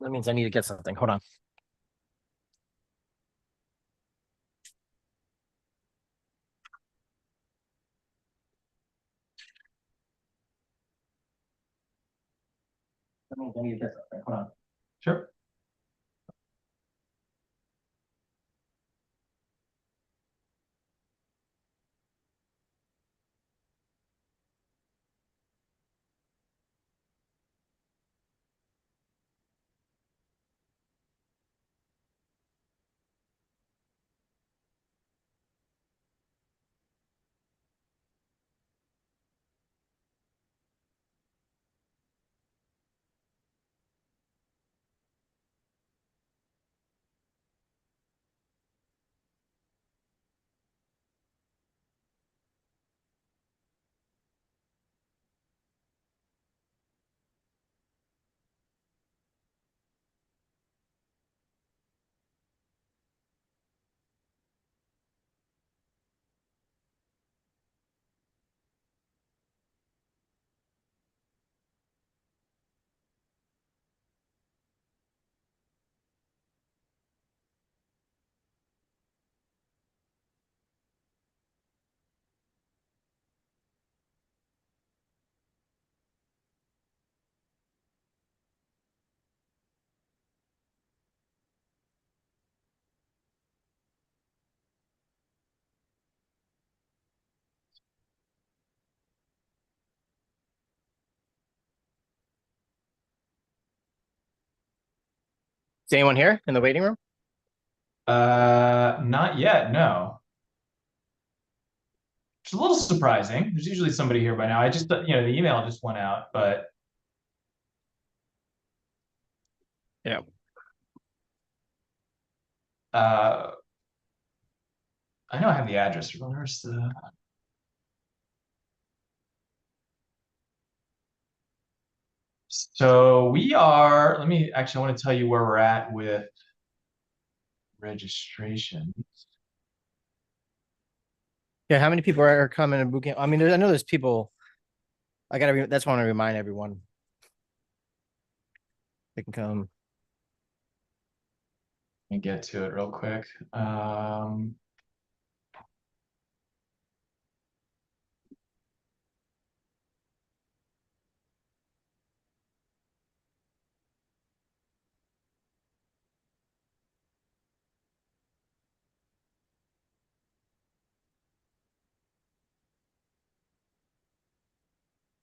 That means I need to get something. Hold on. That means I need to get something. Hold on. Sure. Is anyone here in the waiting room? Not yet, no. It's a little surprising. There's usually somebody here by now. I just, the email just went out, but Yeah. uh, I know I have the address. Where's the? So we are. Let me actually. I want to tell you where we're at with registration. Yeah. How many people are coming to boot camp? I mean, I know there's people. That's why I want to remind everyone they can come. Let me get to it real quick.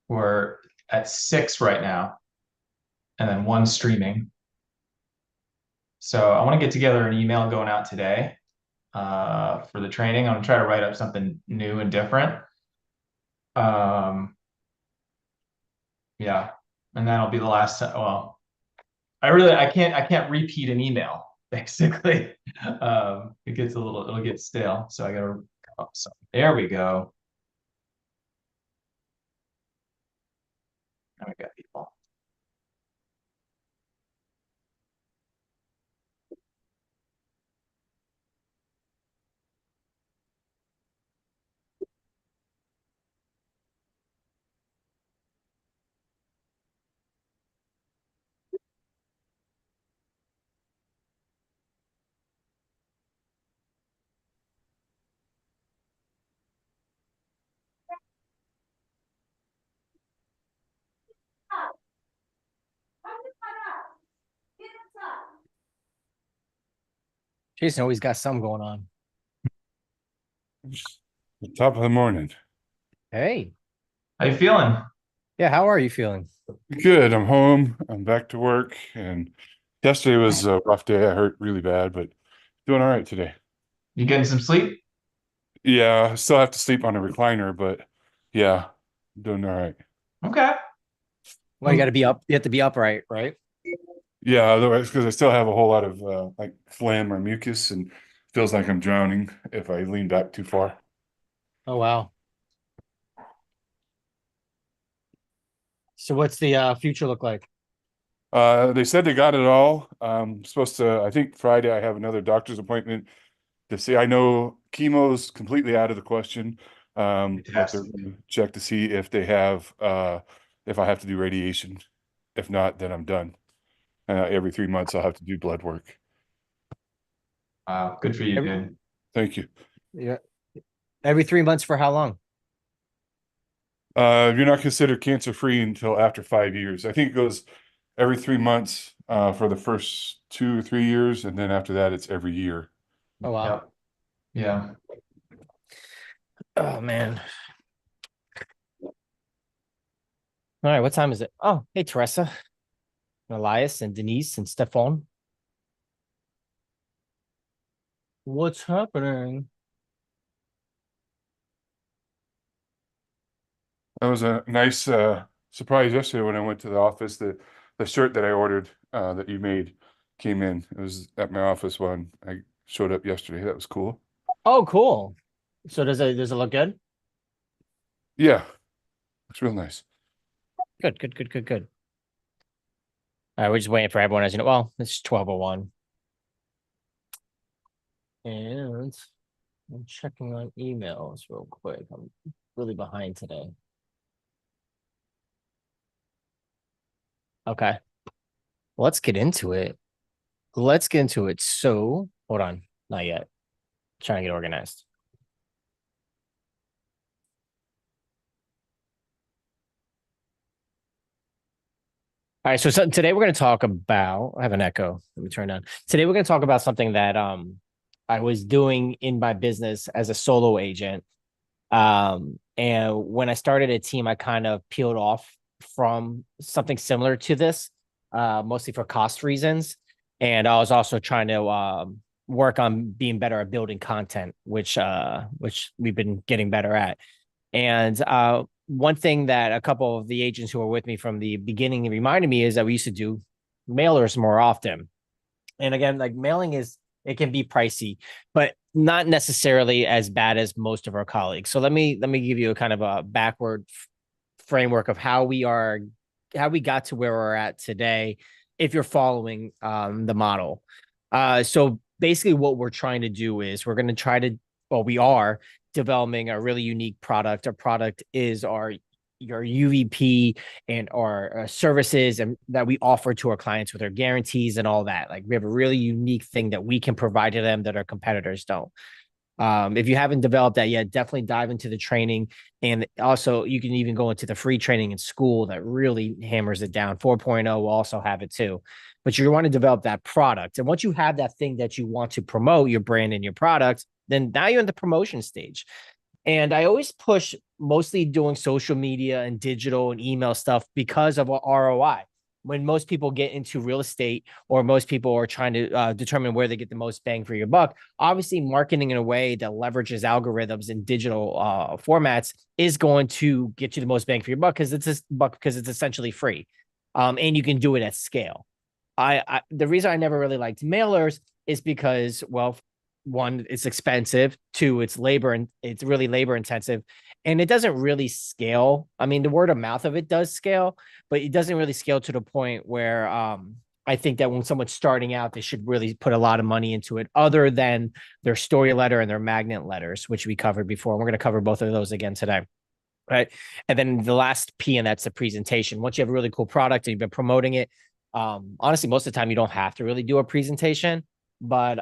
We're at 6 right now, and then 1 streaming. So I want to get together an email going out today for the training. I'm gonna try to write up something new and different. Um, yeah, and that'll be the last time. Well, I can't repeat an email basically. It'll get stale. So I gotta. Oh, so there we go. Now we got people. Jason always got some going on. The top of the morning. Hey. How you feeling? Yeah. How are you feeling? Good. I'm home. I'm back to work. And yesterday was a rough day. I hurt really bad, but doing all right today. You getting some sleep? Yeah, I still have to sleep on a recliner, but yeah, doing all right. Okay. Well, you got to be up. You have to be upright, right? Yeah, otherwise, because I still have a whole lot of like phlegm or mucus and feels like I'm drowning if I lean back too far. Oh, wow. So what's the future look like? They said they got it all. Supposed to, I think Friday I have another doctor's appointment to see. I know chemo's completely out of the question. But they're Fantastic. going to check to see if they have if I have to do radiation. If not, then I'm done. Every 3 months, I'll have to do blood work. Wow, good for you, Every- dude. Thank you. Yeah. Every 3 months for how long? You're not considered cancer-free until after 5 years. I think it goes every 3 months for the first 2 or 3 years, and then after that, it's every year. Oh, wow. Yep. Yeah. Oh, man. All right. What time is it? Oh, hey, Teresa, Elias, and Denise, and Stefan. What's happening? That was a nice surprise yesterday when I went to the office. The shirt that I ordered that you made came in. It was at my office when I showed up yesterday. That was cool. Oh, cool. So does it look good? Yeah, it's real nice. Good, good, good, good, good. All right, we're just waiting for everyone, as you know. Well, it's 12:01. And I'm checking on emails real quick. I'm really behind today. Okay, let's get into it. Let's get into it. So, hold on, not yet. Trying to get organized. All right, so today we're going to talk about. I have an echo. Let me turn down. Today we're going to talk about something that I was doing in my business as a solo agent. And when I started a team, I kind of peeled off from something similar to this, mostly for cost reasons. And I was also trying to work on being better at building content, which we've been getting better at. And one thing that a couple of the agents who were with me from the beginning reminded me is that we used to do mailers more often. And again, like mailing it can be pricey, but not necessarily as bad as most of our colleagues. So let me give you a kind of a backward framework of how we got to where we're at today if you're following the model. So basically what we're trying to do is we are developing a really unique product. Our product is your UVP and our services and that we offer to our clients with our guarantees and all that. Like we have a really unique thing that we can provide to them that our competitors don't. If you haven't developed that yet, definitely dive into the training. And also, you can even go into the free training in school that really hammers it down. 4.0 will also have it too. But you want to develop that product. And once you have that thing that you want to promote, your brand and your product, then now you're in the promotion stage. And I always push mostly doing social media and digital and email stuff because of ROI. When most people get into real estate or most people are trying to determine where they get the most bang for your buck, obviously marketing in a way that leverages algorithms and digital formats is going to get you the most bang for your buck because it's essentially free, and you can do it at scale. The reason I never really liked mailers is because, well, one, it's expensive. Two, it's really labor intensive, and it doesn't really scale. I mean, the word of mouth of it does scale, but it doesn't really scale to the point where I think that when someone's starting out, they should really put a lot of money into it, other than their story letter and their magnet letters, which we covered before. We're going to cover both of those again today. Right. And then the last P, and that's the presentation. Once you have a really cool product and you've been promoting it, honestly, most of the time you don't have to really do a presentation, but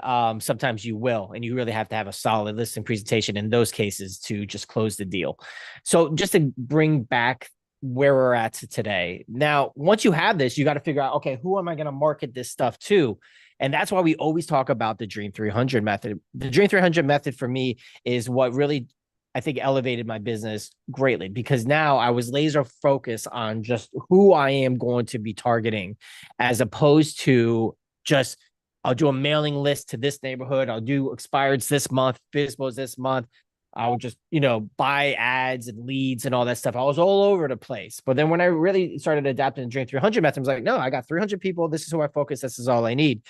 sometimes you will, and you really have to have a solid listing presentation in those cases to just close the deal. So just to bring back where we're at today. Now, once you have this, you got to figure out, okay, who am I going to market this stuff to? And that's why we always talk about the Dream 300 method. The Dream 300 method for me is what really, I think, elevated my business greatly, because now I was laser focused on just who I am going to be targeting, as opposed to just, I'll do a mailing list to this neighborhood. I'll do expireds this month, FISBOs this month. I'll just, buy ads and leads and all that stuff. I was all over the place. But then when I really started adapting the Dream 300 method, I was like, no, I got 300 people. This is who I focus. This is all I need.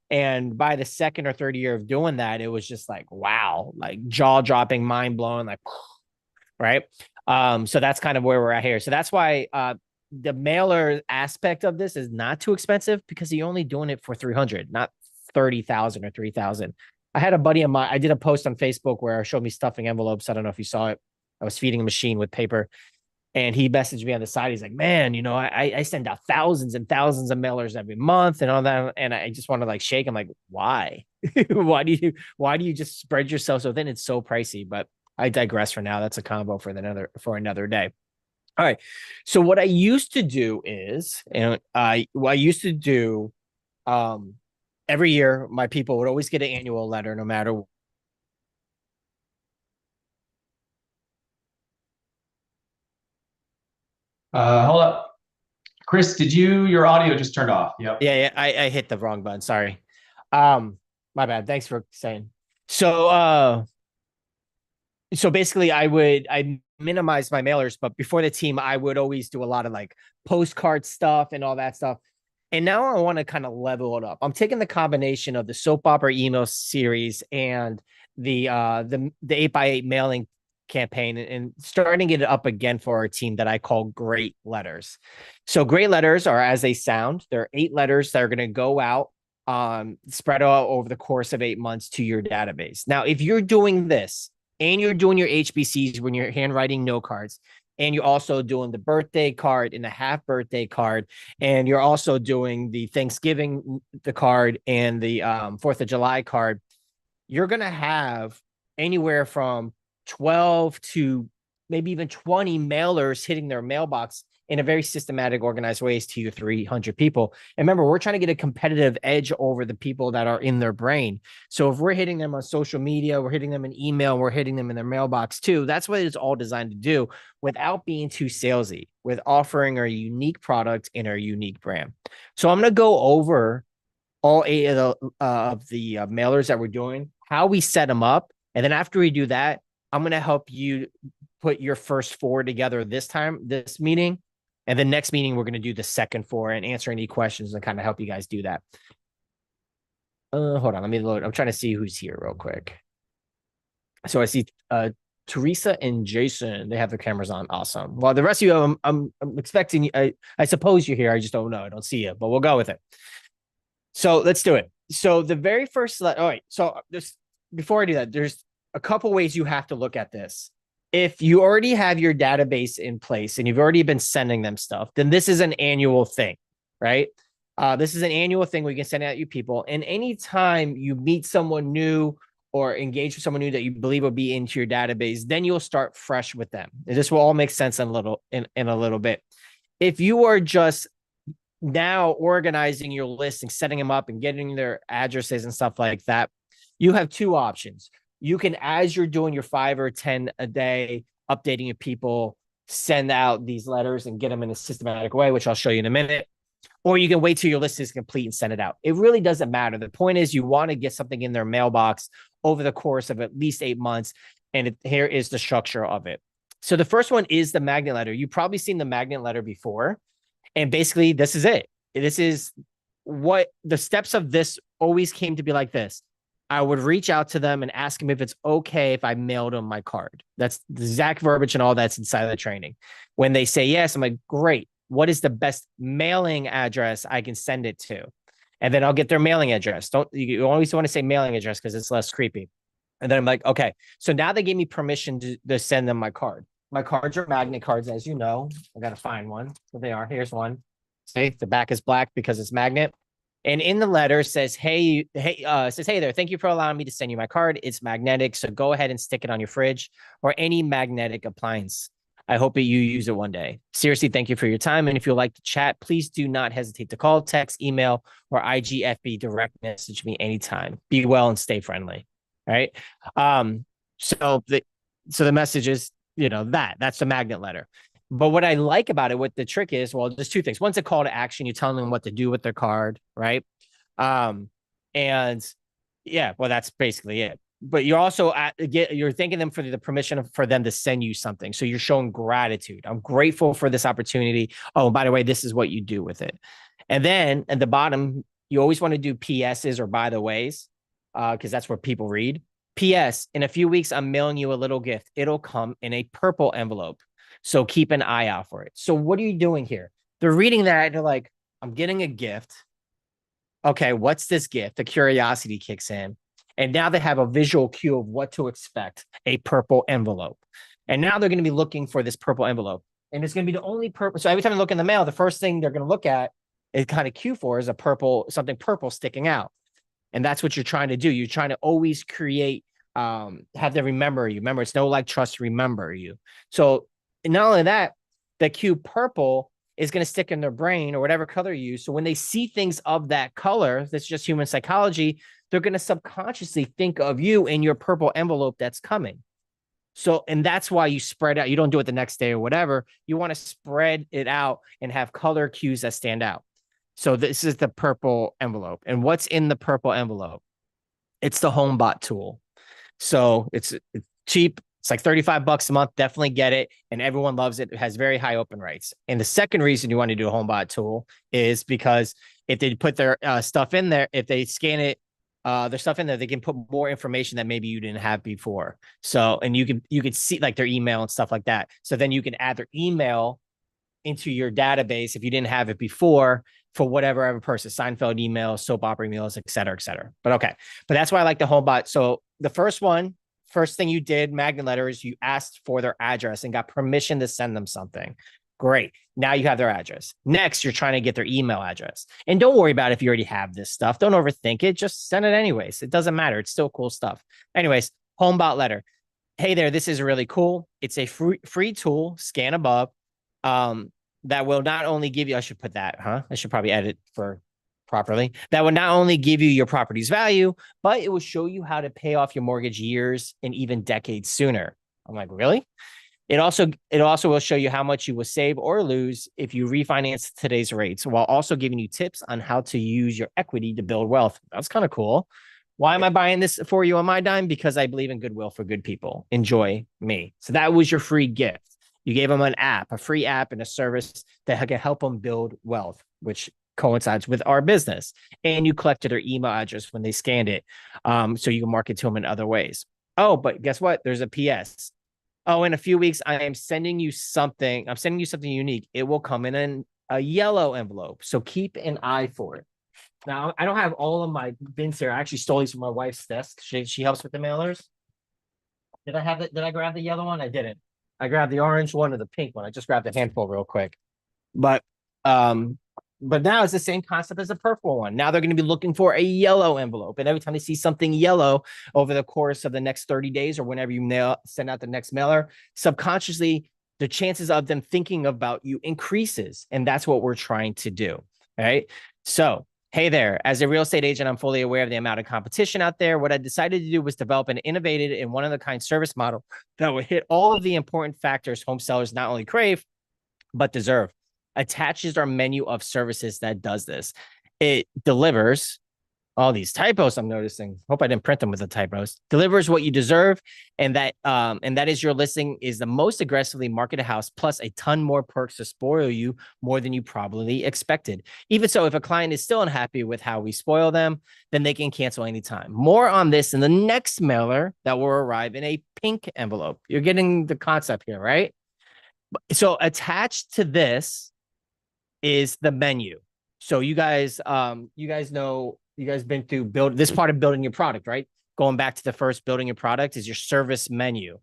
And by the second or third year of doing that, it was just like, wow, like jaw dropping, mind blowing, like, right. So that's kind of where we're at here. So that's why the mailer aspect of this is not too expensive, because you're only doing it for 300, not 30,000 or 3,000. I had a buddy of mine. I did a post on Facebook where I showed me stuffing envelopes. I don't know if you saw it. I was feeding a machine with paper. And he messaged me on the side. He's like, man, I send out thousands and thousands of mailers every month and all that. And I just want to like shake him, like, why? why do you just spread yourself so thin? It's so pricey, but I digress for now. That's a combo for another day. All right. So what I used to do is, and what I used to do, um, every year, my people would always get an annual letter, no matter. Hold up. Chris, your audio just turned off? Yep. Yeah, I hit the wrong button. Sorry. Um, my bad. Thanks for saying. So basically I minimize my mailers, but before the team, I would always do a lot of like postcard stuff and all that stuff. And now I want to kind of level it up. I'm taking the combination of the soap opera email series and the 8x8 mailing campaign and starting it up again for our team that I call Gr8 letters. So Gr8 letters are as they sound. They're 8 letters that are going to go out, spread out over the course of 8 months to your database. Now, if you're doing this and you're doing your HBCs when you're handwriting note cards, and you're also doing the birthday card and the half birthday card, and you're also doing the Thanksgiving the card and the 4th of July card, you're going to have anywhere from 12 to maybe even 20 mailers hitting their mailbox in a very systematic, organized ways to your 300 people. And remember, we're trying to get a competitive edge over the people that are in their brain. So if we're hitting them on social media, we're hitting them in email, we're hitting them in their mailbox too. That's what it's all designed to do without being too salesy, with offering our unique product and our unique brand. So I'm going to go over all 8 of the mailers that we're doing, how we set them up. And then after we do that, I'm going to help you put your first 4 together this meeting. And the next meeting, we're going to do the second 4 and answer any questions and kind of help you guys do that. Hold on. Let me load. I'm trying to see who's here real quick. So I see Teresa and Jason. They have their cameras on. Awesome. Well, the rest of you, I'm expecting. I suppose you're here. I just don't know. I don't see you, but we'll go with it. So let's do it. So the very first, all right. So before I do that, there's a couple ways you have to look at this. If you already have your database in place and you've already been sending them stuff, then this is an annual thing, right? This is an annual thing we can send out you people. And anytime you meet someone new or engage with someone new that you believe will be into your database, then you'll start fresh with them. And this will all make sense in a little bit. If you are just now organizing your list and setting them up and getting their addresses and stuff like that, you have 2 options. You can, as you're doing your 5 or 10 a day, updating your people, send out these letters and get them in a systematic way, which I'll show you in a minute. Or you can wait till your list is complete and send it out. It really doesn't matter. The point is you want to get something in their mailbox over the course of at least 8 months. And here is the structure of it. So the first one is the magnet letter. You've probably seen the magnet letter before. And basically, this is it. This is what the steps of this always came to be like this. I would reach out to them and ask them if it's okay if I mailed them my card. That's the exact verbiage and all that's inside of the training. When they say yes, I'm like, great. What is the best mailing address I can send it to? And then I'll get their mailing address. You always want to say mailing address because it's less creepy. And then I'm like, okay. So now they gave me permission to send them my card. My cards are magnet cards, as you know. I got to find one. So they are. Here's one. See, the back is black because it's magnet. And in the letter says, hey there, thank you for allowing me to send you my card. It's magnetic, so go ahead and stick it on your fridge or any magnetic appliance. I hope that you use it one day. Seriously, thank you for your time. And if you'd like to chat, please do not hesitate to call, text, email, or IGFB direct message me anytime. Be well and stay friendly. All right. So the message is, that's the magnet letter. But what I like about it, what the trick is, well, there's 2 things. One's a call to action. You're telling them what to do with their card, right? And yeah, well, that's basically it. But you're also you're thanking them for the permission for them to send you something. So you're showing gratitude. I'm grateful for this opportunity. Oh, by the way, this is what you do with it. And then at the bottom, you always want to do PSs or by the ways, because that's where people read. PS, in a few weeks, I'm mailing you a little gift. It'll come in a purple envelope. So keep an eye out for it. So what are you doing here? They're reading that and they're like, I'm getting a gift. Okay, what's this gift? The curiosity kicks in. And now they have a visual cue of what to expect, a purple envelope. And now they're going to be looking for this purple envelope. And it's going to be the only purple. So every time you look in the mail, the first thing they're going to look at is kind of cue for is a purple, something purple sticking out. And that's what you're trying to do. You're trying to always create, have them remember you. Remember, it's know, like, trust, remember you. So not only that, the cue purple is going to stick in their brain or whatever color you use. So when they see things of that color, that's just human psychology, they're going to subconsciously think of you in your purple envelope that's coming. So, and that's why you spread out. You don't do it the next day or whatever. You want to spread it out and have color cues that stand out. So this is the purple envelope. And what's in the purple envelope? It's the HomeBot tool. So it's cheap. It's like $35 a month. Definitely get it. And everyone loves it. It has very high open rates. And the second reason you want to do a HomeBot tool is because if they put their stuff in there, if they scan it, their stuff in there, they can put more information that maybe you didn't have before. So, and you could see like their email and stuff like that. So then you can add their email into your database if you didn't have it before for whatever other person, Seinfeld emails, soap opera emails, et cetera, et cetera. But okay. But that's why I like the HomeBot. So the first thing you did, magnet letter, is you asked for their address and got permission to send them something. Great. Now you have their address. Next, you're trying to get their email address. And don't worry about if you already have this stuff. Don't overthink it. Just send it anyways. It doesn't matter. It's still cool stuff. Anyways, HomeBot letter. Hey there, this is really cool. It's a free tool, scan above, that will not only give you, I should put that, I should probably edit for properly. That will not only give you your property's value, but it will show you how to pay off your mortgage years and even decades sooner. I'm like, really? It also will show you how much you will save or lose if you refinance today's rates, while also giving you tips on how to use your equity to build wealth. That's kind of cool. Why am I buying this for you on my dime? Because I believe in goodwill for good people. Enjoy me. So that was your free gift. You gave them an app, a free app, and a service that can help them build wealth, which coincides with our business. And you collected their email address when they scanned it, so you can market to them in other ways. Oh, but guess what? There's a PS. Oh, in a few weeks, I am sending you something. I'm sending you something unique. It will come in a yellow envelope. So keep an eye for it. Now, I don't have all of my bins here. I actually stole these from my wife's desk. She helps with the mailers. Did I have it? Did I grab the yellow one? I didn't. I grabbed the orange one or the pink one. I just grabbed a handful real quick. But now it's the same concept as the purple one. Now they're going to be looking for a yellow envelope. And every time they see something yellow over the course of the next 30 days or whenever you send out the next mailer, subconsciously, the chances of them thinking about you increases. And that's what we're trying to do. All right. So, hey there, as a real estate agent, I'm fully aware of the amount of competition out there. What I decided to do was develop an innovative and one-of-a-kind service model that will hit all of the important factors home sellers not only crave, but deserve. Attaches our menu of services that does this. It delivers all these typos I'm noticing. Hope I didn't print them with the typos. Delivers what you deserve, and that is your listing is the most aggressively marketed house, plus a ton more perks to spoil you more than you probably expected. Even so, if a client is still unhappy with how we spoil them, then they can cancel anytime. More on this in the next mailer that will arrive in a pink envelope. You're getting the concept here, right? So attached to this is the menu. So you guys know, you guys been through this part of building your product, right? Going back to the first, building your product is your service menu.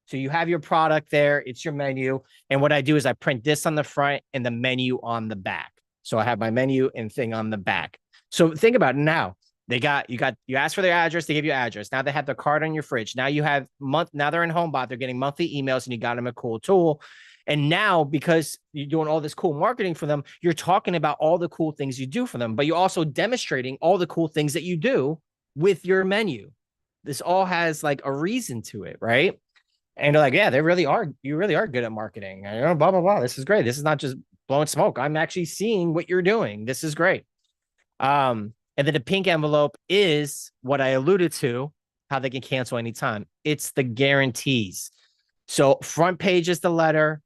So you have your product there, it's your menu. And what I do is I print this on the front and the menu on the back. So I have my menu and thing on the back. So think about it now. You asked for their address, they give you address. Now they have the card on your fridge. Now now they're in HomeBot, they're getting monthly emails and you got them a cool tool. And now, because you're doing all this cool marketing for them, you're talking about all the cool things you do for them, but you're also demonstrating all the cool things that you do with your menu. This all has like a reason to it, right? And they're like, yeah, you really are good at marketing. And, blah, blah, blah. This is great. This is not just blowing smoke. I'm actually seeing what you're doing. This is great. And then the pink envelope is what I alluded to, how they can cancel anytime. It's the guarantees. So front page is the letter.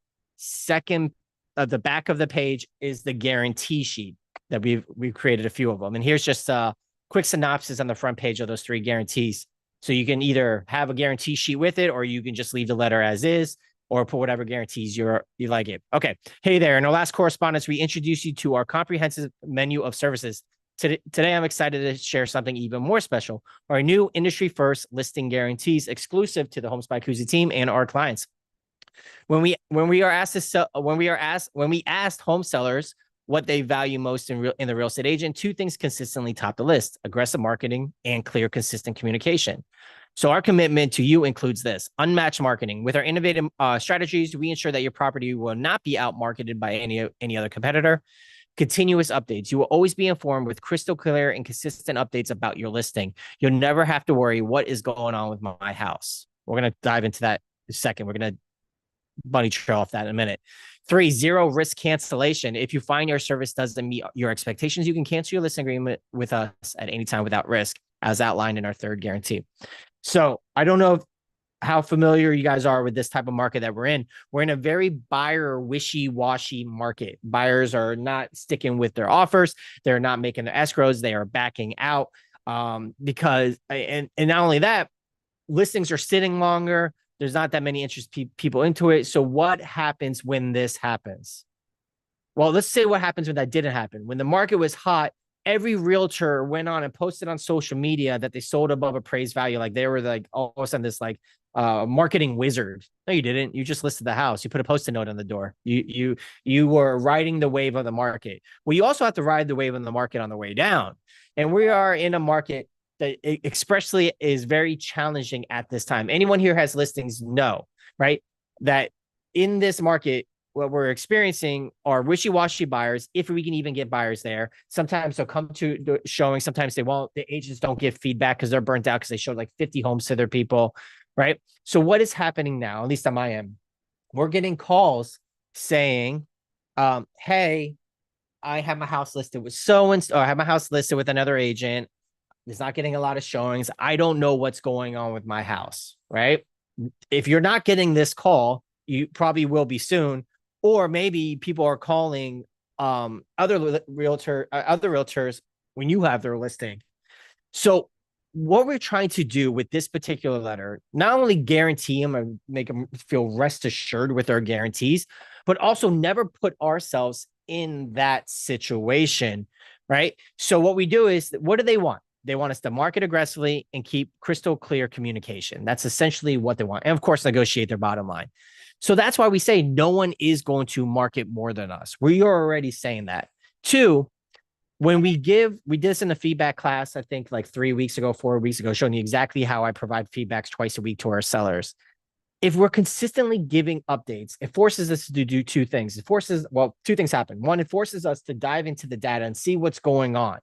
Second, the back of the page is the guarantee sheet that we've created a few of them. And here's just a quick synopsis on the front page of those 3 guarantees. So you can either have a guarantee sheet with it, or you can just leave the letter as is, or put whatever guarantees you like it. Okay. Hey there. In our last correspondence, we introduced you to our comprehensive menu of services. Today, I'm excited to share something even more special. Our new industry first listing guarantees exclusive to the Homes by Cusi team and our clients. When we asked home sellers what they value most in the real estate agent, two things consistently top the list: aggressive marketing and clear, consistent communication. So our commitment to you includes this: unmatched marketing. With our innovative strategies, we ensure that your property will not be outmarketed by any other competitor. Continuous updates. You will always be informed with crystal clear and consistent updates about your listing. You'll never have to worry what is going on with my house. We're going to dive into that in a second. We're going to bunny trail off that in a minute. 3, zero risk cancellation. If you find your service doesn't meet your expectations, you can cancel your listing agreement with us at any time without risk, as outlined in our third guarantee. So I don't know how familiar you guys are with this type of market that we're in. We're in a very buyer wishy-washy market. Buyers are not sticking with their offers. They're not making their escrows. They are backing out because, and not only that, listings are sitting longer. There's not that many interested people into it. So what happens when this happens? Well, let's say what happens when that didn't happen. When the market was hot, every realtor went on and posted on social media that they sold above appraised value. Like they were like all of a sudden this like marketing wizard. No, you didn't. You just listed the house. You put a post-it note on the door. You were riding the wave of the market. Well, you also have to ride the wave of the market on the way down. And we are in a market that expressly is very challenging at this time. Anyone here has listings know, right? That in this market, what we're experiencing are wishy-washy buyers, if we can even get buyers there. Sometimes they'll come to the showing, sometimes they won't. The agents don't give feedback because they're burnt out because they showed like 50 homes to their people, right? So what is happening now, at least on my end, we're getting calls saying, hey, I have my house listed with so-and-so, or I have my house listed with another agent. It's not getting a lot of showings. I don't know what's going on with my house, right? If you're not getting this call, you probably will be soon. Or maybe people are calling other realtors when you have their listing. So what we're trying to do with this particular letter, not only guarantee them and make them feel rest assured with our guarantees, but also never put ourselves in that situation, right? So what we do is, what do they want? They want us to market aggressively and keep crystal clear communication. That's essentially what they want. And of course, negotiate their bottom line. So that's why we say no one is going to market more than us. We are already saying that. 2, when we did this in the feedback class, I think like 3 weeks ago, 4 weeks ago, showing you exactly how I provide feedbacks twice a week to our sellers. If we're consistently giving updates, it forces us to do 2 things. Well, 2 things happen. 1, it forces us to dive into the data and see what's going on.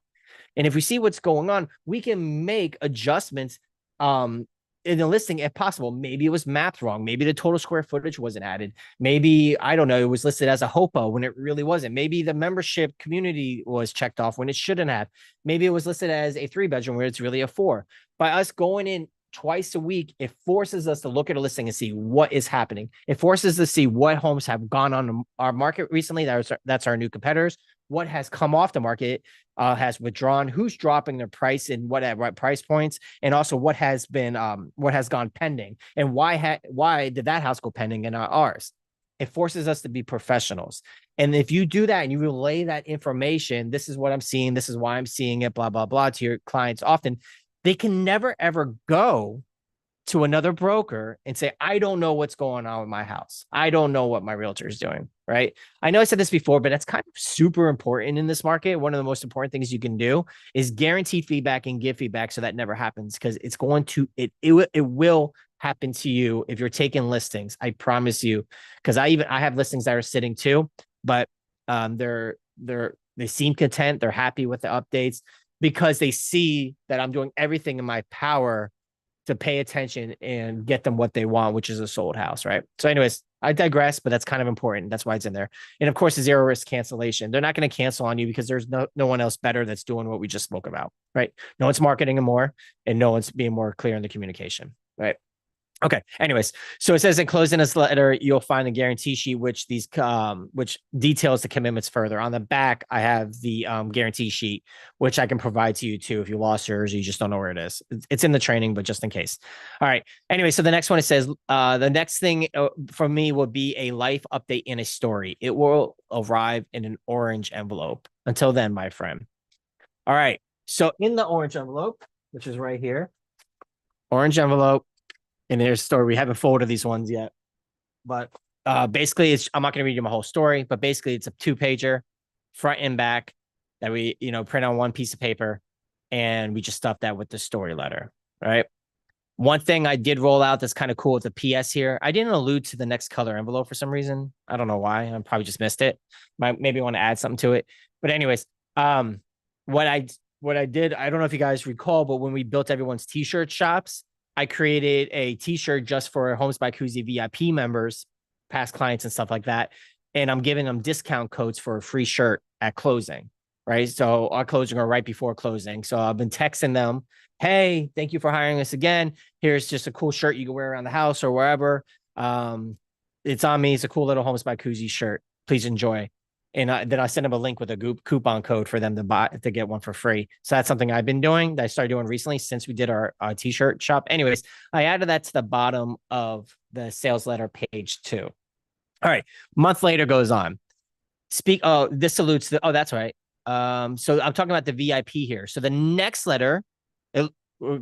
And if we see what's going on, we can make adjustments in the listing if possible. Maybe it was mapped wrong. Maybe the total square footage wasn't added. Maybe, I don't know, it was listed as a HOPA when it really wasn't. Maybe the membership community was checked off when it shouldn't have. Maybe it was listed as a 3-bedroom where it's really a 4. By us going in twice a week, it forces us to look at a listing and see what is happening. It forces us to see what homes have gone on our market recently. That's our new competitors. What has come off the market, has withdrawn, who's dropping their price and what at what price points, and also what has gone pending, and why did that house go pending and not ours? It forces us to be professionals. And if you do that and you relay that information, this is what I'm seeing, this is why I'm seeing it, blah, blah, blah, to your clients, often they can never, ever go to another broker and say, I don't know what's going on with my house. I don't know what my realtor is doing, right? I know I said this before, but that's kind of super important in this market. One of the most important things you can do is guarantee feedback and give feedback so that never happens, because it's going to, it will happen to you if you're taking listings. I promise you, because I have listings that are sitting too, but they seem content. They're happy with the updates because they see that I'm doing everything in my power to pay attention and get them what they want, which is a sold house, right? So anyways, I digress, but that's kind of important. That's why it's in there. And of course, the zero risk cancellation. They're not going to cancel on you because there's no one else better that's doing what we just spoke about, right? No one's marketing them more, and no one's being more clear in the communication, right? Okay. Anyways, so it says enclosed in this letter, you'll find the guarantee sheet, which details the commitments further. On the back, I have the guarantee sheet, which I can provide to you too if you lost yours, or you just don't know where it is. It's in the training, but just in case. All right. Anyway, so the next one, it says the next thing for me will be a life update in a story. It will arrive in an orange envelope. Until then, my friend. All right. So in the orange envelope, which is right here, orange envelope. In their story, we haven't folded these ones yet. But basically, I'm not going to read you my whole story, but basically, it's a 2-pager, front and back, that we print on one piece of paper, and we just stuff that with the story letter, right? One thing I did roll out that's kind of cool with the PS here. I didn't allude to the next color envelope for some reason. I don't know why. I probably just missed it. Maybe want to add something to it. But anyways, what I did, I don't know if you guys recall, but when we built everyone's t-shirt shops, I created a t-shirt just for Homes by Cusi VIP members, past clients and stuff like that. And I'm giving them discount codes for a free shirt at closing, right? So our closing are right before closing. So I've been texting them, hey, thank you for hiring us again. Here's just a cool shirt you can wear around the house or wherever. It's on me. It's a cool little Homes by Cusi shirt. Please enjoy. And then I send them a link with a coupon code for them to get one for free. So that's something I've been doing that I started doing recently since we did our t-shirt shop. Anyways, I added that to the bottom of the sales letter page 2. All right. Month later goes on. This salutes that's right. So I'm talking about the VIP here. So the next letter, it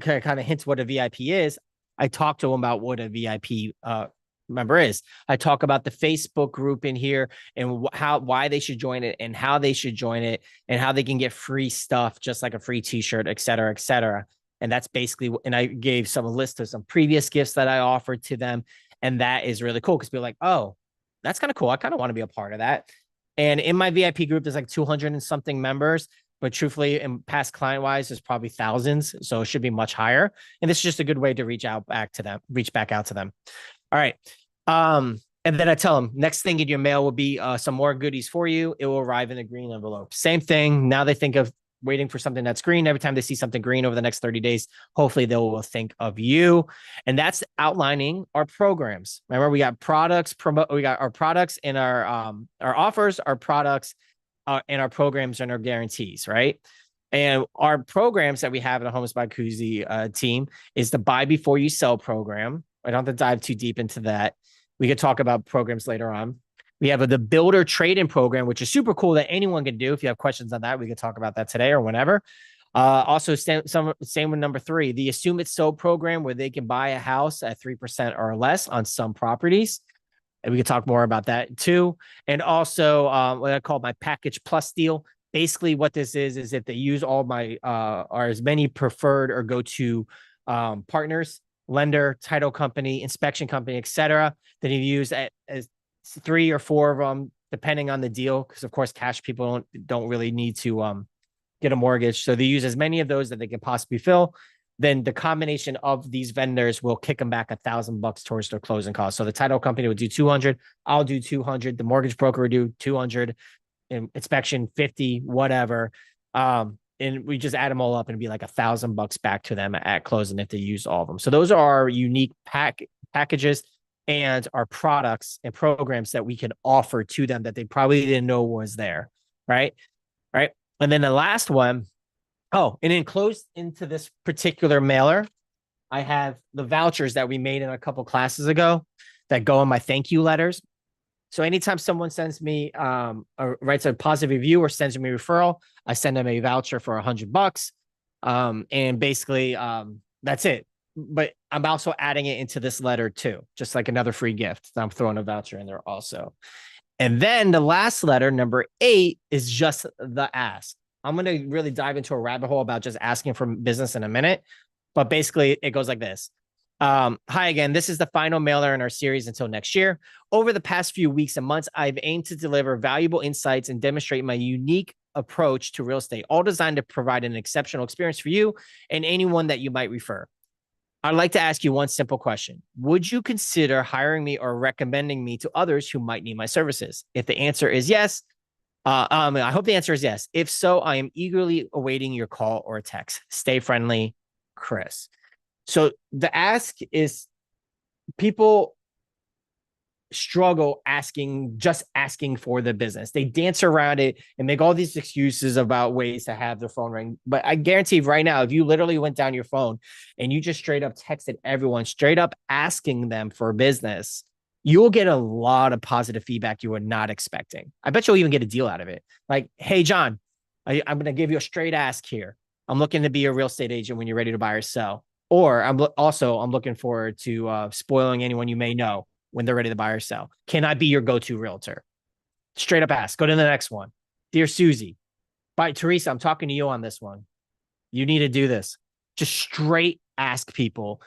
kind of hints what a VIP is. I talked to them about what a VIP member is. I talk about the Facebook group in here and why they should join it and how they should join it and how they can get free stuff, just like a free t-shirt, et cetera, et cetera. And that's basically, and I gave some list of some previous gifts that I offered to them. And that is really cool because people are like, oh, that's kind of cool. I kind of want to be a part of that. And in my VIP group, there's like 200 and something members, but truthfully, in past client wise, there's probably thousands. So it should be much higher. And this is just a good way to reach back out to them. All right. And then I tell them next thing in your mail will be some more goodies for you. It will arrive in a green envelope. Same thing. Now they think of waiting for something that's green. Every time they see something green over the next 30 days, hopefully they will think of you. And that's outlining our programs. Remember, we got products, we got our products and our offers, our products, and our programs and our guarantees, right? And our programs that we have in the Homes by Cusi team is the buy before you sell program. I don't have to dive too deep into that. We could talk about programs later on. We have the builder trade-in program, which is super cool that anyone can do. If you have questions on that, we could talk about that today or whenever. Also, same with number 3, the assume it's so program, where they can buy a house at 3% or less on some properties. And we could talk more about that too. And also what I call my package plus deal. Basically what this is if they use all my or as many preferred or go-to partners, lender, title company, inspection company, etc., that you use as 3 or 4 of them, depending on the deal. Because of course, cash people don't really need to get a mortgage. So they use as many of those that they can possibly fill. Then the combination of these vendors will kick them back $1,000 towards their closing costs. So the title company would do 200. I'll do 200. The mortgage broker would do 200. Inspection 50, whatever. And we just add them all up and it'd be like $1,000 back to them at closing if they use all of them. So those are our unique packages and our products and programs that we can offer to them that they probably didn't know was there. Right. And then the last one, and enclosed into this particular mailer, I have the vouchers that we made in a couple classes ago that go in my thank you letters. So anytime someone sends me or writes a positive review or sends me a referral, I send them a voucher for $100. And basically that's it. But I'm also adding it into this letter too, just like another free gift. I'm throwing a voucher in there also. And then the last letter, number 8, is just the ask. I'm going to really dive into a rabbit hole about just asking for business in a minute. But basically it goes like this. Hi again, this is the final mailer in our series until next year. Over the past few weeks and months, I've aimed to deliver valuable insights and demonstrate my unique approach to real estate, all designed to provide an exceptional experience for you and anyone that you might refer. I'd like to ask you one simple question. Would you consider hiring me or recommending me to others who might need my services? If the answer is yes, I hope the answer is yes. If so, I am eagerly awaiting your call or text. Stay friendly, Chris. So the ask is people struggle just asking for the business. They dance around it and make all these excuses about ways to have their phone ring. But I guarantee right now, if you literally went down your phone and you just straight up texted everyone, straight up asking them for business, you'll get a lot of positive feedback you were not expecting. I bet you'll even get a deal out of it. Like, hey, John, I'm going to give you a straight ask here. I'm looking to be a real estate agent when you're ready to buy or sell. Or I'm looking forward to spoiling anyone you may know when they're ready to buy or sell? Can I be your go-to realtor? Straight up ask. Go to the next one. Dear Susie, by Teresa, I'm talking to you on this one. You need to do this. Just straight ask people.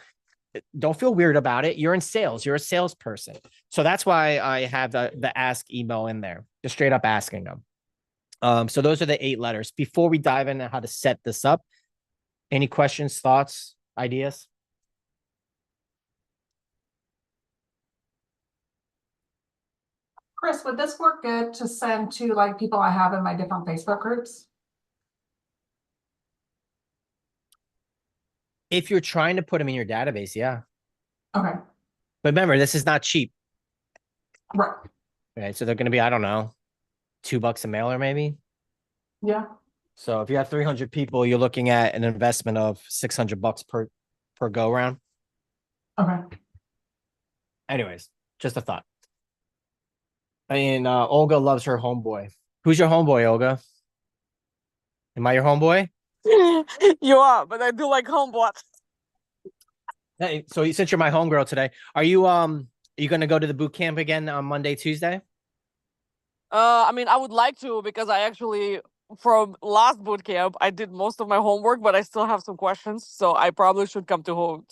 Don't feel weird about it. You're in sales. You're a salesperson. So that's why I have the ask email in there. Just straight up asking them. So those are the 8 letters. Before we dive into how to set this up, any questions, thoughts, ideas? Chris, would this work good to send to like people I have in my different Facebook groups? If you're trying to put them in your database, yeah. Okay, But remember, this is not cheap. right, Right. So they're going to be, I don't know, $2 a mailer maybe. yeah, So if you have 300 people, you're looking at an investment of $600 per go round. okay. Anyways, just a thought. I mean, Olga loves her homeboy. Who's your homeboy, Olga? Am I your homeboy? You are, but I do like homebot. Hey, so since you're my homegirl today, are you going to go to the boot camp again on Monday, Tuesday? I mean, I would like to because I actually, from last boot camp, I did most of my homework, but I still have some questions. So I probably should come to home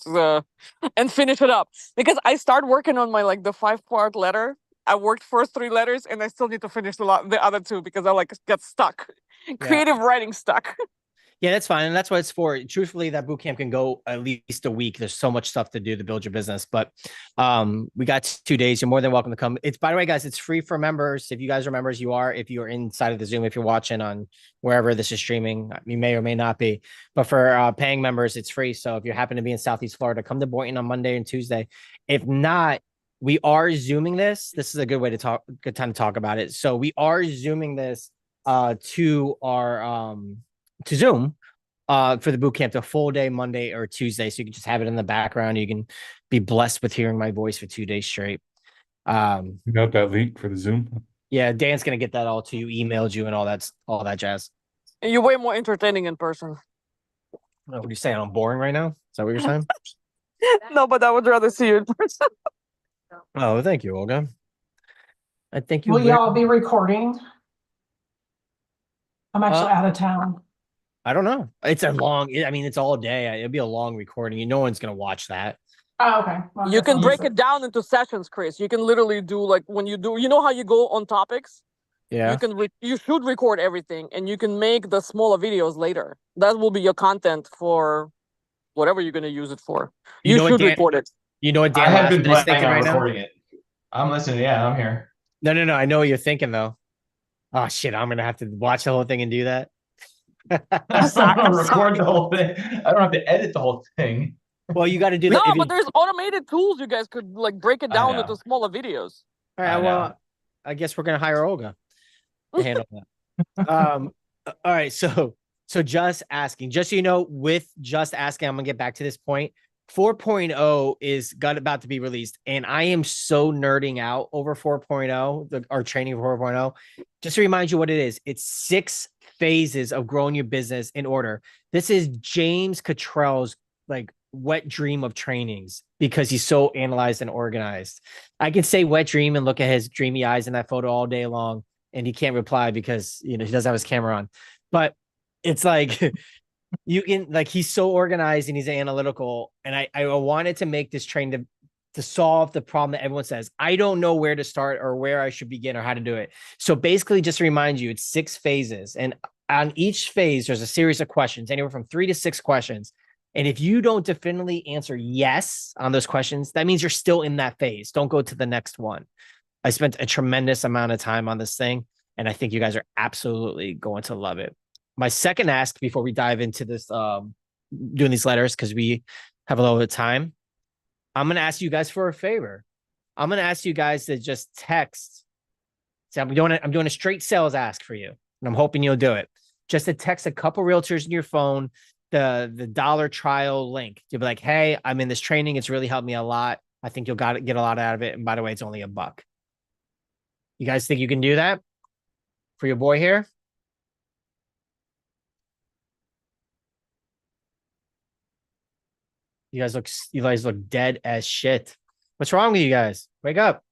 and finish it up because I start working on my the 5-part letter. I worked first 3 letters and I still need to finish the other 2 because I get stuck. Creative writing stuck. Yeah, that's fine. And that's what it's for. Truthfully, that boot camp can go at least a week. There's so much stuff to do to build your business. But we got 2 days. You're more than welcome to come. It's, by the way, guys, it's free for members. If you guys are members, you are. If you're inside of the Zoom, if you're watching on wherever this is streaming, you may or may not be. But for paying members, it's free. So if you happen to be in Southeast Florida, come to Boynton on Monday and Tuesday. If not, we are Zooming this. This is a good way to talk, good time to talk about it. So we are Zooming this to our to Zoom for the boot camp, a full day, Monday or Tuesday. So you can just have it in the background. You can be blessed with hearing my voice for 2 days straight. You got that link for the Zoom? Yeah, Dan's gonna get that all to you, emailed you, and all that jazz. And you're way more entertaining in person. What are you saying? I'm boring right now? Is that what you're saying? No, but I would rather see you in person. Oh, thank you, Olga. I thank you. Will y'all be recording? I'm actually out of town. I don't know. It's a long. I mean, it's all day. It'll be a long recording. No one's gonna watch that. Oh, okay. Well, You can break it down into sessions, Chris. You can literally do when you do. You know how you go on topics? Yeah. You should record everything, and you can make the smaller videos later. That will be your content for whatever you're gonna use it for. You should record it. You know what Dan I have been Lasseter is planning thinking on right now? recording it. I'm listening. Yeah, I'm here. No. I know what you're thinking though. Oh shit! I'm gonna have to watch the whole thing and do that. I don't want to record the whole thing. I don't have to edit the whole thing. Well, you got to do No, that. but there's automated tools you guys could break it down into smaller videos. All right. Well, I guess we're gonna hire Olga to handle that. All right. So just asking, just so you know, with just asking, I'm gonna get back to this point. 4.0 is about to be released, and I am so nerding out over 4.0, our training for 4.0. Just to remind you what it is, it's 6 phases of growing your business in order. This is James Cottrell's wet dream of trainings because he's so analyzed and organized. I can say wet dream and look at his dreamy eyes in that photo all day long, and he can't reply because he doesn't have his camera on. But it's you can he's so organized and he's analytical. And I wanted to make this train to solve the problem that everyone says, I don't know where to start or where I should begin or how to do it. So basically, just to remind you, it's 6 phases. And on each phase, there's a series of questions, anywhere from 3 to 6 questions. And if you don't definitively answer yes on those questions, that means you're still in that phase. Don't go to the next one. I spent a tremendous amount of time on this thing, and I think you guys are absolutely going to love it. My second ask before we dive into this, doing these letters, because we have a little bit of time, I'm going to ask you guys for a favor. I'm going to ask you guys to just text. So I'm doing a straight sales ask for you, and I'm hoping you'll do it. Just to text a couple realtors in your phone, the dollar trial link. You'll be like, hey, I'm in this training. It's really helped me a lot. I think you'll get a lot out of it. And by the way, it's only $1. You guys think you can do that for your boy here? You guys look dead as shit. What's wrong with you guys? Wake up.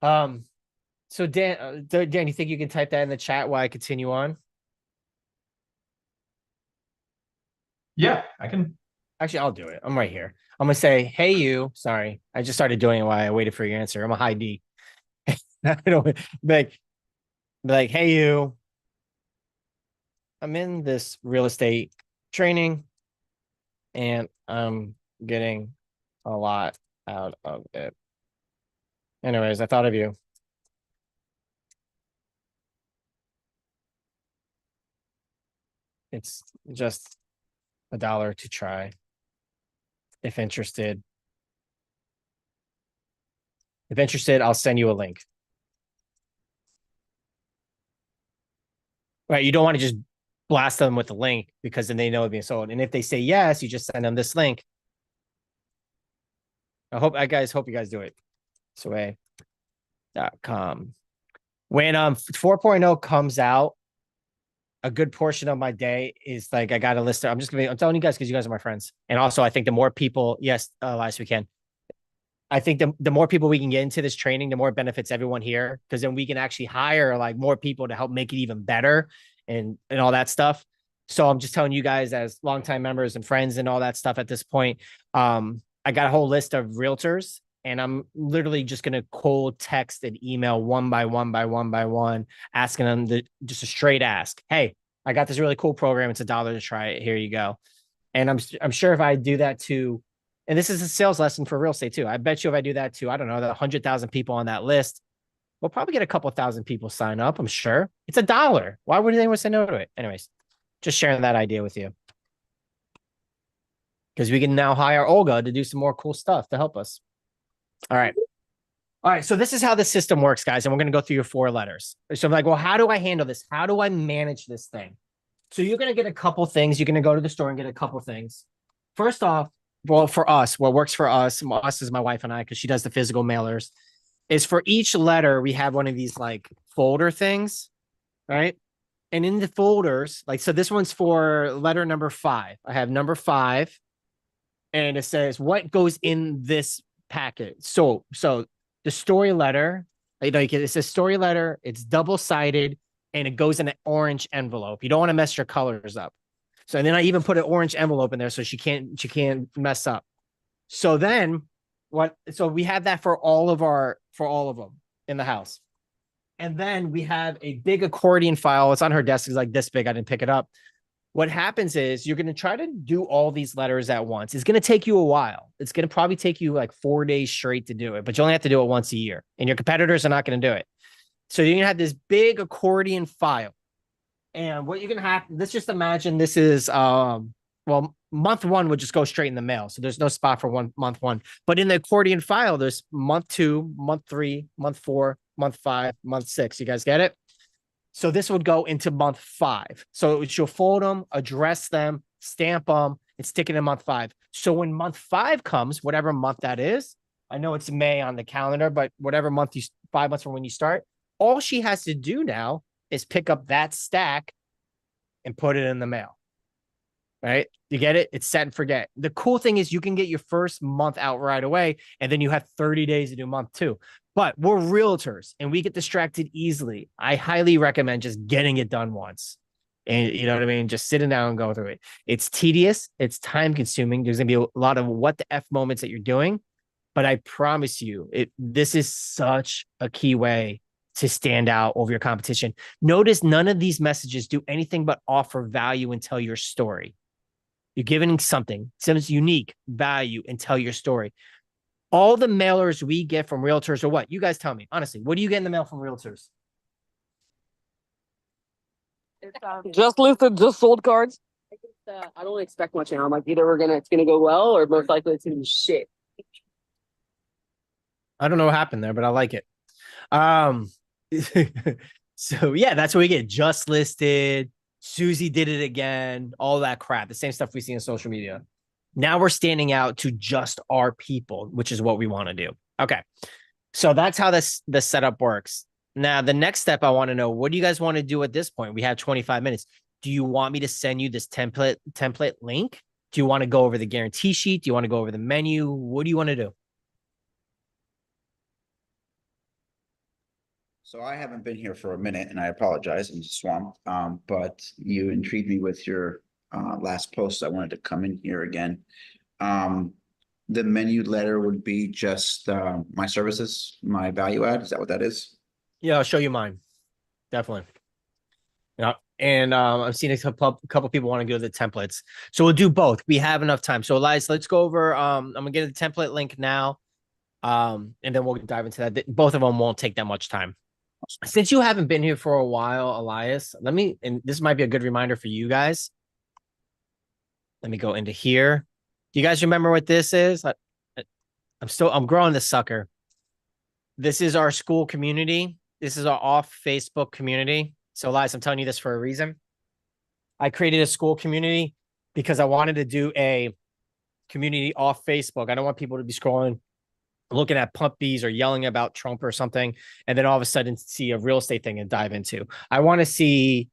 So Dan, you think you can type that in the chat while I continue on? Yeah, I can. Actually, I'll do it. I'm right here. I'm gonna say, "Hey, you." Sorry, I just started doing it while I waited for your answer. I'm a high D. I don't be like, "Hey, you." I'm in this real estate training, and I'm getting a lot out of it. Anyways, I thought of you. It's just $1 to try. If interested, I'll send you a link. Right? You don't want to just blast them with the link because then they know it's being sold. And if they say yes, you just send them this link. Hope you guys do it. Sway.com. When 4.0 comes out, a good portion of my day is like I got a list. I'm telling you guys because you guys are my friends. And also I think the more people, yes, last weekend. I think the more people we can get into this training, the more it benefits everyone here. Because then we can actually hire like more people to help make it even better and all that stuff. So I'm just telling you guys as longtime members and friends and all that stuff at this point. I got a whole list of realtors and I'm literally just going to cold text and email one by one, asking them just a straight ask. Hey, I got this really cool program. It's $1 to try it. Here you go. And I'm sure if I do that to, and this is a sales lesson for real estate too. I bet you if I do that to, I don't know, the 100,000 people on that list, we'll probably get a couple thousand people sign up. I'm sure it's $1. Why would anyone say no to it? Anyways, just sharing that idea with you. Because we can now hire Olga to do some more cool stuff to help us. All right. So this is how the system works, guys. And we're going to go through your 4 letters. So I'm like, well, how do I handle this? How do I manage this thing? So you're going to get a couple things. You're going to go to the store and get a couple things. First off, well, for us, what works for us is my wife and I, because she does the physical mailers, is for each letter, we have one of these like folder things, right? And in the folders, like, so this one's for letter number 5. I have number 5, and it says what goes in this packet. So the story letter, it says story letter, it's double-sided, and it goes in an orange envelope. You don't want to mess your colors up. So and then I even put an orange envelope in there so she can't mess up. So then so we have that for all of them in the house. And then we have a big accordion file. It's on her desk. It's like this big. I didn't pick it up. What happens is you're going to try to do all these letters at once. It's going to take you a while. It's going to probably take you like 4 days straight to do it, but you only have to do it once a year and your competitors are not going to do it. So you're going to have this big accordion file. And what you're going to have, let's just imagine this is, month 1 would just go straight in the mail. So there's no spot for month 1, but in the accordion file, there's month 2, month 3, month 4, month 5, month 6. You guys get it? So this would go into month 5. So she'll fold them, address them, stamp them, and stick it in month 5. So when month 5 comes, whatever month that is, I know it's May on the calendar, but whatever month 5 months from when you start, all she has to do now is pick up that stack and put it in the mail. Right? You get it? It's set and forget. The cool thing is you can get your first month out right away, and then you have 30 days to do month 2. But we're realtors and we get distracted easily. I highly recommend just getting it done once. And you know what I mean? Just sitting down and go through it. It's tedious. It's time consuming. There's going to be a lot of what the F moments that you're doing. But I promise you, this is such a key way to stand out over your competition. Notice none of these messages do anything but offer value and tell your story. You're giving something unique value and tell your story. All the mailers we get from realtors are what? You guys tell me, honestly, what do you get in the mail from realtors? Just listed, just sold cards. I don't expect much now. I'm like, either it's gonna go well, or most likely it's gonna be shit. I don't know what happened there, but I like it. So yeah, that's what we get. Just listed. Susie did it again. All that crap. The same stuff we see in social media. Now we're standing out to just our people, which is what we want to do. Okay. So that's how the setup works. Now, the next step I want to know, what do you guys want to do at this point? We have 25 minutes. Do you want me to send you this template link? Do you want to go over the guarantee sheet? Do you want to go over the menu? What do you want to do? So I haven't been here for a minute and I apologize, I'm swamped. But you intrigued me with your last post. I wanted to come in here again. The menu letter would be just my services, my value add. Is that what that is? Yeah, I'll show you mine. Definitely. Yeah. And I've seen a couple people want to go to the templates. So we'll do both. We have enough time. So Elias, let's go over. I'm gonna get a template link now. And then we'll dive into that. Both of them won't take that much time. Since you haven't been here for a while, Elias, and this might be a good reminder for you guys. Let me go into here. Do you guys remember what this is? I'm growing this sucker. This is our school community. This is our off Facebook community. So, Elias, I'm telling you this for a reason. I created a school community because I wanted to do a community off Facebook. I don't want people to be scrolling, looking at puppies or yelling about Trump or something, and then all of a sudden see a real estate thing and dive into. I wanted to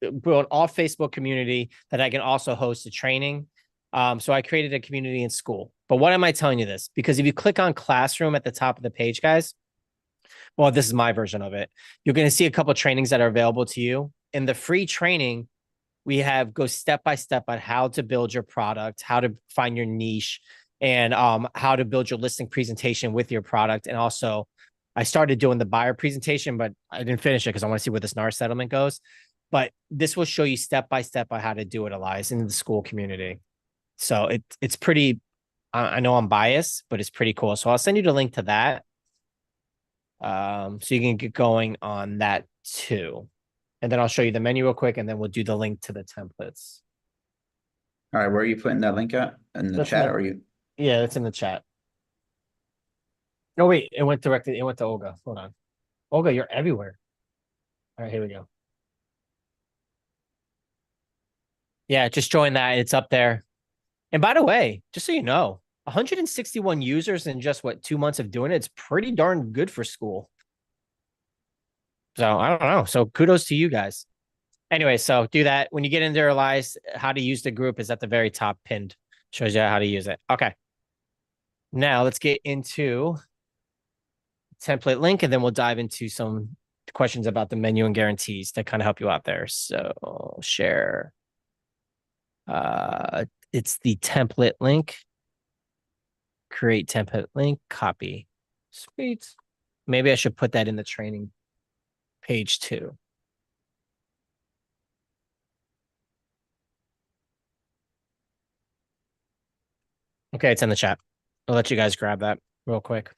build an off Facebook community that I can also host a training. So I created a community in school. But what am I telling you this? Because if you click on Classroom at the top of the page, guys, well, this is my version of it. You're going to see a couple of trainings that are available to you. In the free training, we have go step by step on how to build your product, how to find your niche, and how to build your listing presentation with your product. And also, I started doing the buyer presentation, but I didn't finish it because I want to see where this NAR settlement goes. But this will show you step by step on how to do it, Elias, in the school community. So it's pretty. I know I'm biased, but it's pretty cool. So I'll send you the link to that. So you can get going on that too. And then I'll show you the menu real quick, and then we'll do the link to the templates. All right, where are you putting that link at? In the That's chat not- or are you? Yeah, it's in the chat. No, wait, it went to Olga. Hold on. Olga, you're everywhere. All right, here we go. Yeah, just join that. It's up there. And by the way, just so you know, 161 users in just 2 months of doing it. It's pretty darn good for school. So I don't know. So kudos to you guys. Anyway, so do that. When you get in there, Elias, how to use the group is at the very top pinned. Shows you how to use it. Okay. Now let's get into template link, and then we'll dive into some questions about the menu and guarantees to kind of help you out there. So share. It's the template link. Create template link, copy. Sweet. Maybe I should put that in the training page too. Okay, it's in the chat. I'll let you guys grab that real quick.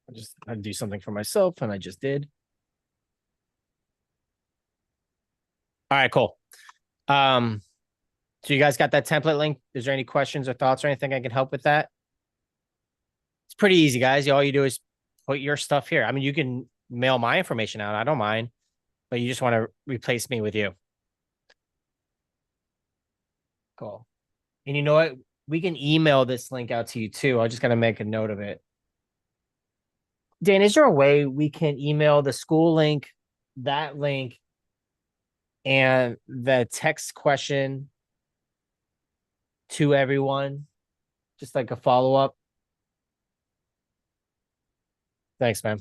I just had to do something for myself, and I just did. All right, cool. So you guys got that template link? Is there any questions or thoughts or anything I can help with that? It's pretty easy, guys. All you do is put your stuff here. I mean, you can mail my information out. I don't mind, but you just want to replace me with you. Cool. And you know what? We can email this link out to you too. I just got to make a note of it. Dan, is there a way we can email the school link, that link, and the text question to everyone? Just like a follow-up. Thanks, man.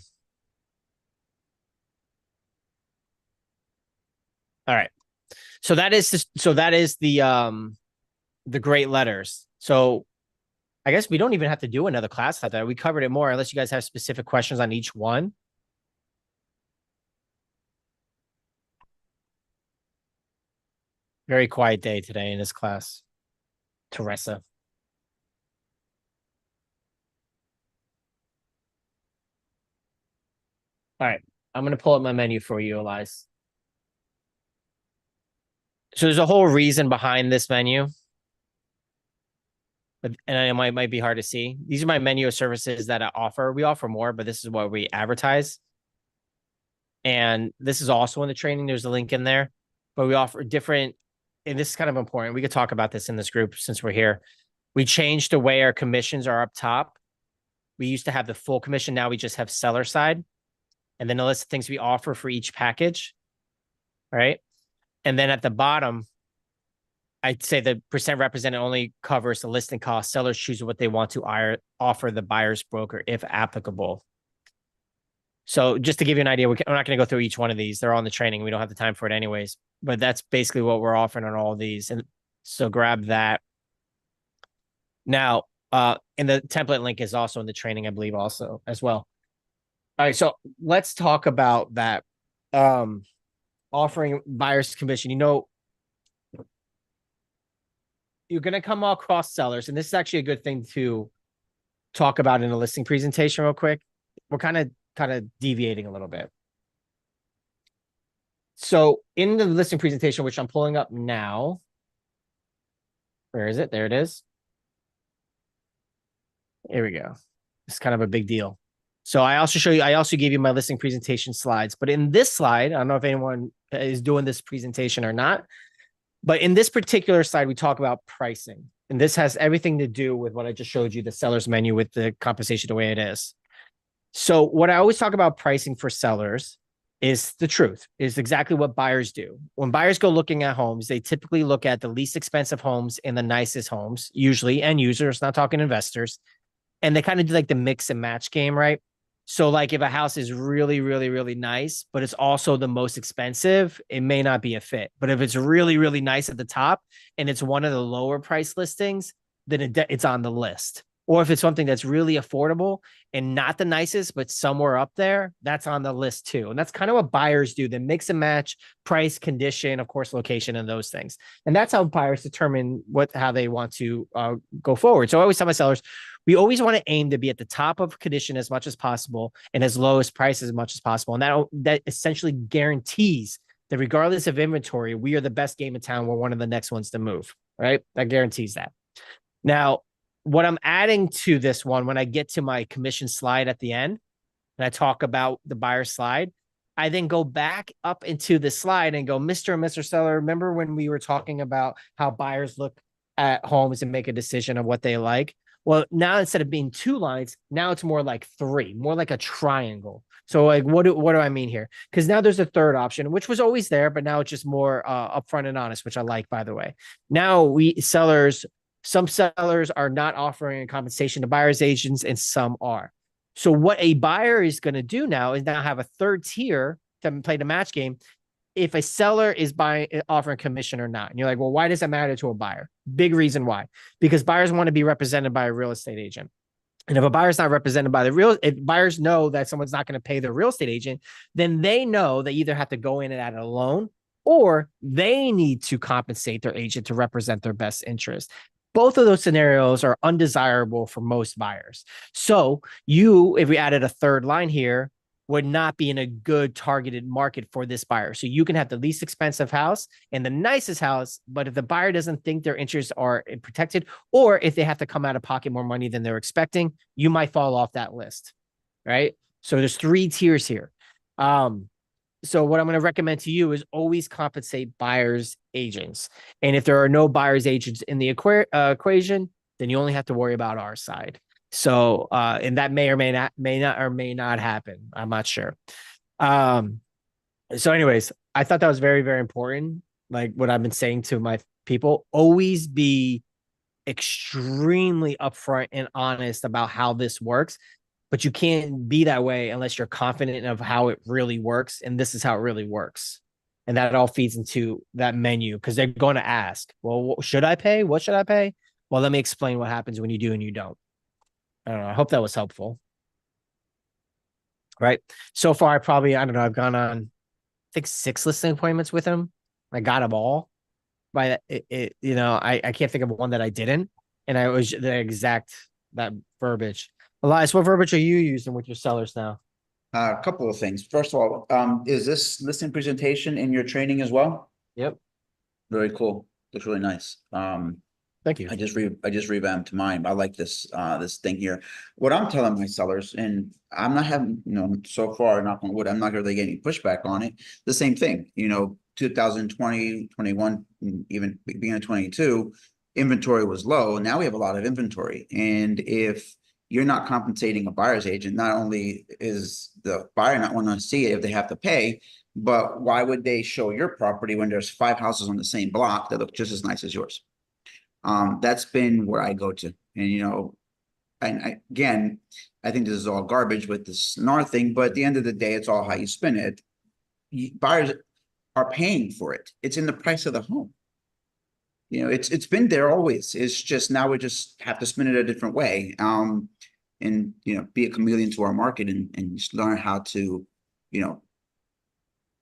All right. So that is the Gr8 letters. So I guess we don't even have to do another class like that. We covered it more unless you guys have specific questions on each one. Very quiet day today in this class. Teresa. All right. I'm going to pull up my menu for you, Elias. So there's a whole reason behind this menu. And it might be hard to see. These are my menu of services that I offer. We offer more, but this is what we advertise. And this is also in the training. There's a link in there, but we offer different, and this is kind of important. We could talk about this in this group since we're here. We changed the way our commissions are up top. We used to have the full commission. Now we just have seller side, and then a list of things we offer for each package. Right. And then at the bottom, I'd say the percent represented only covers the listing cost. Sellers choose what they want to offer the buyer's broker if applicable. So just to give you an idea, we're not going to go through each one of these. They're all in the training. We don't have the time for it anyways, but that's basically what we're offering on all of these. And so grab that. Now, and the template link is also in the training, I believe, also as well. All right, so let's talk about that. Offering buyer's commission. You know, you're going to come across sellers, and this is actually a good thing to talk about in a listing presentation real quick. We're kind of deviating a little bit. So in the listing presentation, which I'm pulling up now, where is it? There it is. Here we go. It's kind of a big deal. So I also gave you my listing presentation slides, but in this slide, I don't know if anyone is doing this presentation or not, but in this particular slide, we talk about pricing. And this has everything to do with what I just showed you, the seller's menu with the compensation the way it is. So what I always talk about pricing for sellers is the truth, is exactly what buyers do. When buyers go looking at homes, they typically look at the least expensive homes and the nicest homes, usually end users, not talking investors. And they kind of do like the mix and match game, right? So like if a house is really, really, really nice, but it's also the most expensive, it may not be a fit. But if it's really, really nice at the top and it's one of the lower price listings, then it's on the list. Or if it's something that's really affordable and not the nicest, but somewhere up there, that's on the list too. And that's kind of what buyers do. They mix and match price, condition, of course, location, and those things. And that's how buyers determine how they want to go forward. So I always tell my sellers, we always want to aim to be at the top of condition as much as possible and as low as price as much as possible. And that essentially guarantees that regardless of inventory, we are the best game in town. We're one of the next ones to move, right? That guarantees that. Now, what I'm adding to this one, when I get to my commission slide at the end, and I talk about the buyer slide, I then go back up into the slide and go, Mr. and Mr. Seller, remember when we were talking about how buyers look at homes and make a decision of what they like? Well, now instead of being 2 lines, now it's more like 3, more like a triangle. So like, what do I mean here? Because now there's a third option, which was always there, but now it's just more upfront and honest, which I like, by the way. Now some sellers are not offering a compensation to buyer's agents and some are. So what a buyer is going to do now is now have a third tier to play the match game. If a seller is offering commission or not. And you're like, well, why does that matter to a buyer? Big reason why. Because buyers want to be represented by a real estate agent. And if a buyer's not represented by if buyers know that someone's not going to pay the real estate agent, then they know they either have to go in and add a loan or they need to compensate their agent to represent their best interest. Both of those scenarios are undesirable for most buyers. So if we added a third line here, would not be in a good targeted market for this buyer. So you can have the least expensive house and the nicest house, but if the buyer doesn't think their interests are protected, or if they have to come out of pocket more money than they're expecting, you might fall off that list, right? So there's 3 tiers here. So what I'm going to recommend to you is always compensate buyers agents. And if there are no buyers agents in the equation, then you only have to worry about our side. So, and that may not happen. I'm not sure. So anyways, I thought that was very, very important. Like what I've been saying to my people, always be extremely upfront and honest about how this works, but you can't be that way unless you're confident of how it really works. And this is how it really works. And that all feeds into that menu because they're going to ask, well, should I pay? What should I pay? Well, let me explain what happens when you do and you don't. I don't know. I hope that was helpful. Right. So far, I've gone on, I think 6 listing appointments with him. I got them all by I can't think of one that I didn't. And I was that verbiage. Elias, what verbiage are you using with your sellers now? A couple of things. First of all, is this listing presentation in your training as well? Yep. Very cool. Looks really nice. Thank you. I just revamped mine. I like this thing here. What I'm telling my sellers, and I'm not having, so far, knock on wood, I'm not really getting pushback on it. The same thing, 2020, 21, even beginning of 22, inventory was low. Now we have a lot of inventory. And if you're not compensating a buyer's agent, not only is the buyer not want to see it if they have to pay, but why would they show your property when there's 5 houses on the same block that look just as nice as yours? That's been where I go to. And again, I think this is all garbage with this NAR thing, but at the end of the day, it's all how you spin it. Buyers are paying for it. It's in the price of the home. It's been there always. It's just now we just have to spin it a different way. And be a chameleon to our market and just learn how to,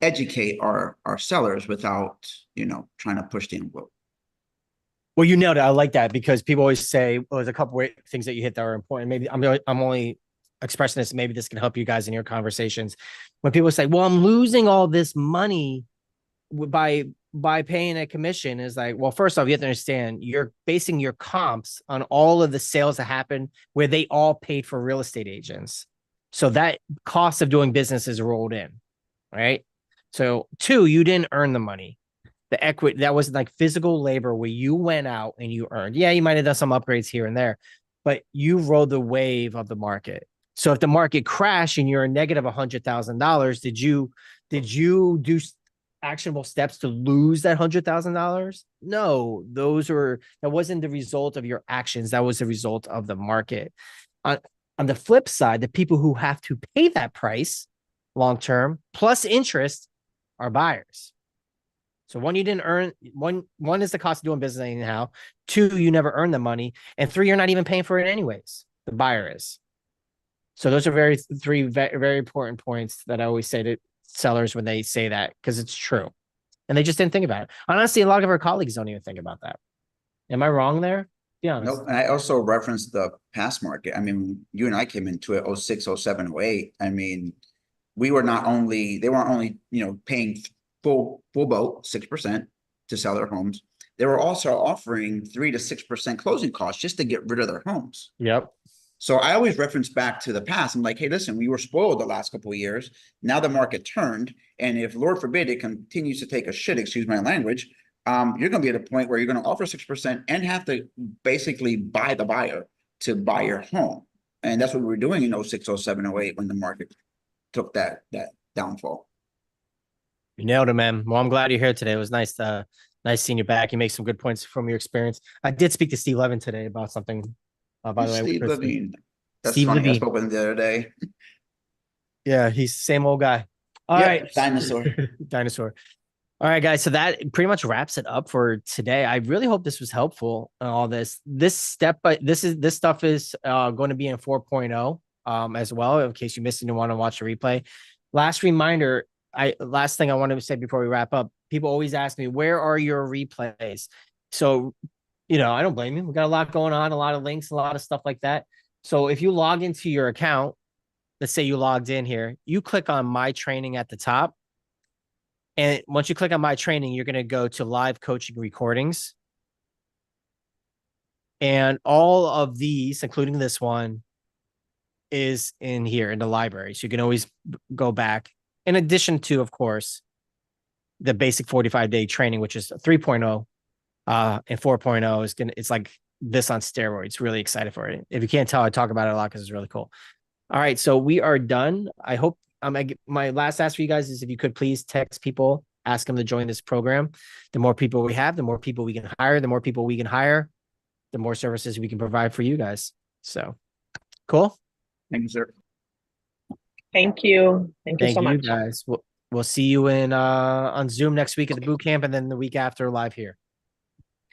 educate our sellers without, trying to push the envelope. Well, you nailed it. I like that because people always say, well, there's a couple of things that you hit that are important. Maybe I'm only expressing this. Maybe this can help you guys in your conversations. When people say, well, I'm losing all this money by paying a commission, is like, well, first off, you have to understand you're basing your comps on all of the sales that happen where they all paid for real estate agents. So that cost of doing business is rolled in, right? So 2, you didn't earn the money. The equity, that was like physical labor where you went out and you earned. Yeah, you might have done some upgrades here and there, but you rode the wave of the market. So if the market crashed and you're a negative $100,000, did you do actionable steps to lose that $100,000? No, that wasn't the result of your actions. That was the result of the market. On the flip side, the people who have to pay that price long term plus interest are buyers. So 1, you didn't earn. One is the cost of doing business anyhow. 2, you never earned the money, and 3, you're not even paying for it anyways. The buyer is. So those are 3 very important points that I always say to sellers when they say that, because it's true, and they just didn't think about it. Honestly, a lot of our colleagues don't even think about that. Am I wrong there? Be honest. Nope. And I also referenced the past market. I mean, you and I came into it 06, 07, 08. I mean, they weren't only, paying full boat 6% to sell their homes. They were also offering 3 to 6% closing costs just to get rid of their homes. Yep. So I always reference back to the past. I'm like, hey, listen, we were spoiled the last couple of years. Now the market turned. And if, Lord forbid, it continues to take a shit, excuse my language, you're going to be at a point where you're going to offer 6% and have to basically buy the buyer to buy your home. And that's what we were doing in 06, 07, 08 when the market took that downfall. You nailed it, man. Well, I'm glad you're here today. It was nice seeing you back. You make some good points from your experience. I did speak to Steve Levin today about something. By the way, Steve Levine. That's Steve funny. Levine. I spoke with him the other day. Yeah, he's the same old guy. All right, Dinosaur. Dinosaur. All right, guys. So that pretty much wraps it up for today. I really hope this was helpful. All this stuff is going to be in 4.0 as well. In case you missed it and want to watch the replay. Last reminder. Last thing I wanted to say before we wrap up. People always ask me, where are your replays? So, I don't blame you. We got a lot going on, a lot of links, a lot of stuff like that. So if you log into your account, let's say you logged in here, you click on my training at the top. And once you click on my training, you're going to go to live coaching recordings. And all of these, including this one, is in here in the library. So you can always go back. In addition to, of course, the basic 45-day training, which is 3.0 and 4.0 it's like this on steroids. Really excited for it. If you can't tell, I talk about it a lot because it's really cool. All right, so we are done. I hope my last ask for you guys is if you could please text people, ask them to join this program. The more people we have, the more people we can hire. The more people we can hire, the more services we can provide for you guys. So cool. Thank you, sir. Thank you. Thank you so much. Guys. We'll see you on Zoom next week at the boot camp, and then the week after live here.